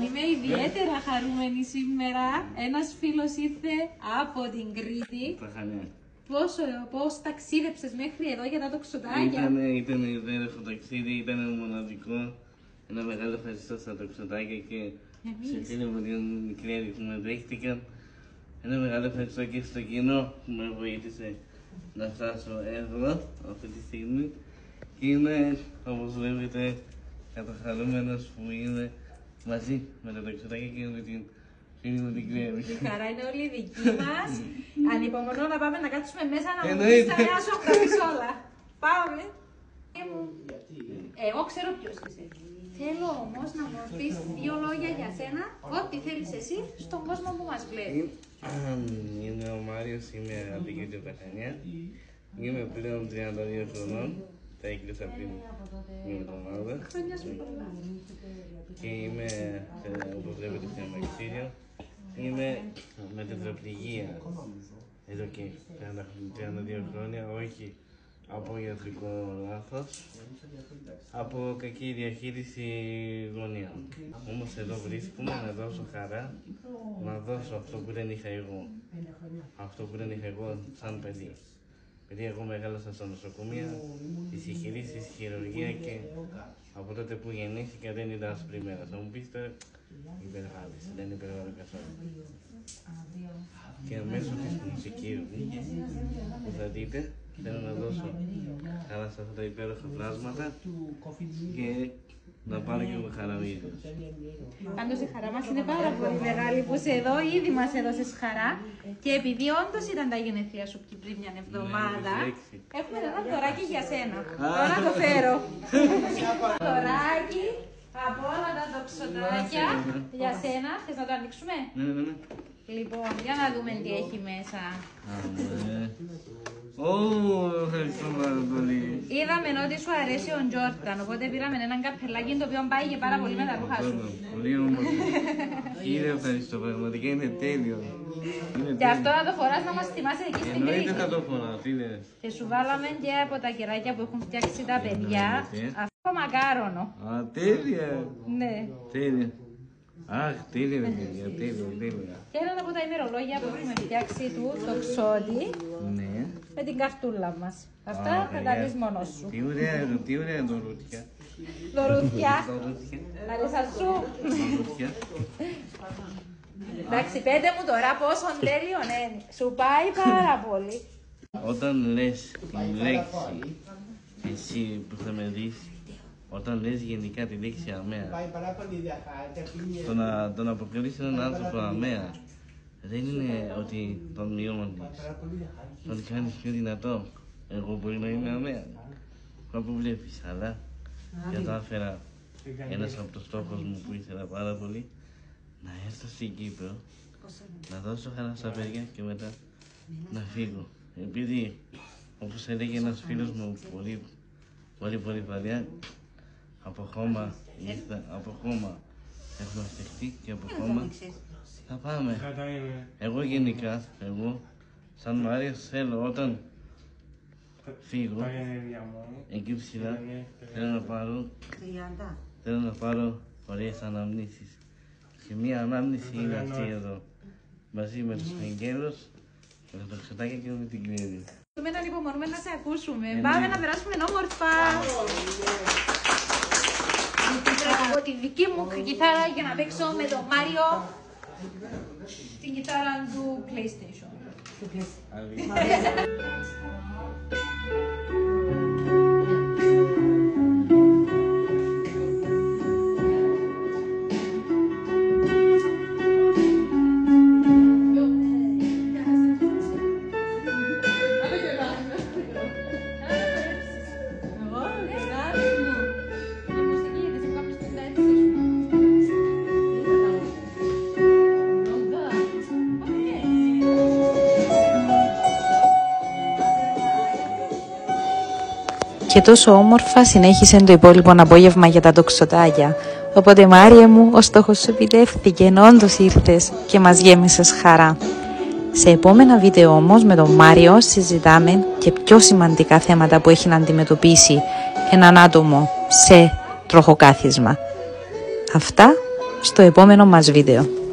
Είμαι ιδιαίτερα χαρούμενη σήμερα. Ένας φίλος ήρθε από την Κρήτη. Πώς ταξίδεψες μέχρι εδώ για τα τοξοτάκια? Ήταν υπέροχο ταξίδι, ήταν μοναδικό. Ένα μεγάλο ευχαριστώ στα τοξοτάκια και σε φίλοι μου την μικρή που με δέχτηκαν. Ένα μεγάλο ευχαριστώ και στο κοινό που με βοήθησε να φτάσω εδώ αυτή τη στιγμή. Και είμαι, όπως βλέπετε, καταχαρούμενος που είμαι μαζί με τα τοξοτάκια και με την φίλη μου την Κλέρη. Η χαρά είναι όλη δική μας. Ανυπομονώ να πάμε να κάτσουμε μέσα να μου πεις τα νέα σου από τα όλα. Πάμε. Εγώ ξέρω ποιος είσαι. Θέλω όμως να μου πεις δύο λόγια για σένα, ό,τι θέλεις εσύ, στον κόσμο που μας βλέπει. Είμαι ο Μάριος, είμαι από την Κρήτη Παχανιά. Είμαι πλέον 32 χρονών. Τα έκλεισα πριν μια εβδομάδα. Και είμαι, όπως βλέπετε, σε αμαξίδιο. Είμαι με τετραπληγία εδώ και 32 χρόνια, όχι από ιατρικό λάθος, από κακή διαχείριση γωνιών. Όμως εδώ βρίσκομαι να δώσω χαρά, να δώσω αυτό που δεν είχα εγώ. Αυτό που δεν είχα εγώ σαν παιδί. Επειδή εγώ μεγάλωσα στο νοσοκομείο, της ηχηρής χειρουργία και από τότε που γεννήθηκα δεν ήταν άσπρη μέρα. Θα μου πεις τώρα, υπερβάλλεις, δεν υπερβάλλω καθόλου. Και μέσω της μουσικής που θα δείτε, θέλω να δώσω χαρά σε αυτά τα υπέροχα πλάσματα και να πάρω και εγώ χαρά ο ίδιος. Πάντως η χαρά μας είναι πάρα πολύ μεγάλη που είσαι εδώ, ήδη μας έδωσες χαρά και επειδή όντως ήταν τα γενέθλια σου πριν μια εβδομάδα, έχουμε ένα δωράκι για σένα. Τώρα το φέρω. Δωράκι από όλα τα τοξοτάκια για σένα. Θες να το ανοίξουμε? Ναι. Λοιπόν, για να δούμε τι έχει μέσα. Ευχαριστώ πάρα πολύ. Είδαμε ότι σου αρέσει ο Τζόρνταν, οπότε πήραμε έναν καπελάκι το οποίο πάει και πάρα πολύ με τα ρούχα σου. Πολύ όμορφο. Κύριε, ευχαριστώ, πραγματικά είναι τέλειο. Και αυτό να το φοράς να μας θυμάσαι εκεί στην Κρήτη. Εννοείται θα το φοράω, τι λες. Και σου βάλαμε και από τα κεράκια που έχουν φτιάξει τα παιδιά, αυτό μακάρονο. Α, τέλεια. Ναι. Τέλεια. Αχ, τέλεια ρε παιδιά, τέλεια. Και ένα από τα ημερολόγια που έχουμε φτιάξει του τοξότη, ναι, με την καρτούλα μας. Αυτά θα τα δεις μόνος σου. Τι ωραία δωρούτια. Δωρούτια. Αλέσσα σου. Εντάξει, πέντε μου τώρα πόσο τέλειο είναι. Σου πάει πάρα πολύ. Όταν λες την λέξη, εσύ που θα με δεις, όταν λες γενικά τη λέξη αμαία, το να αποκαλείς έναν άνθρωπο αμαία δεν είναι ότι τον μειώνεις, τον κάνεις πιο δυνατό. Εγώ μπορεί να είμαι αμαία, κάπου βλέπεις, αλλά κατάφερα ένας από τους στόχους μου που ήθελα πάρα πολύ, να έρθω στην Κύπρο, να δώσω χαρά στα παιδιά και μετά να φύγω. Επειδή, όπως έλεγε ένας φίλος μου πολύ παλιά, από χώμα έχουμε φτιαχτεί και από χώμα θα πάμε. Εγώ γενικά, σαν Μάριος θέλω όταν φύγω, εκεί ψηλά, θέλω να πάρω ωραίες αναμνήσεις. Και μία ανάμνηση είναι αυτή εδώ, μαζί με τους αγγέλους, με τα τοξοτάκια και με την Κλέρη. Να ανυπομονούμε να σε ακούσουμε. Πάμε να περάσουμε όμορφα. Από τη δική μου κιθάρα για να παίξω με τον Μάριο την κιθάρα του PlayStation. Και τόσο όμορφα συνέχισε το υπόλοιπο απόγευμα για τα τοξοτάκια. Οπότε Μάρια μου, ο στόχος σου επιτεύχθηκε, όντως ήρθες και μας γέμισες χαρά. Σε επόμενα βίντεο όμως με τον Μάριο συζητάμε και πιο σημαντικά θέματα που έχει να αντιμετωπίσει έναν άτομο σε τροχοκάθισμα. Αυτά στο επόμενο μας βίντεο.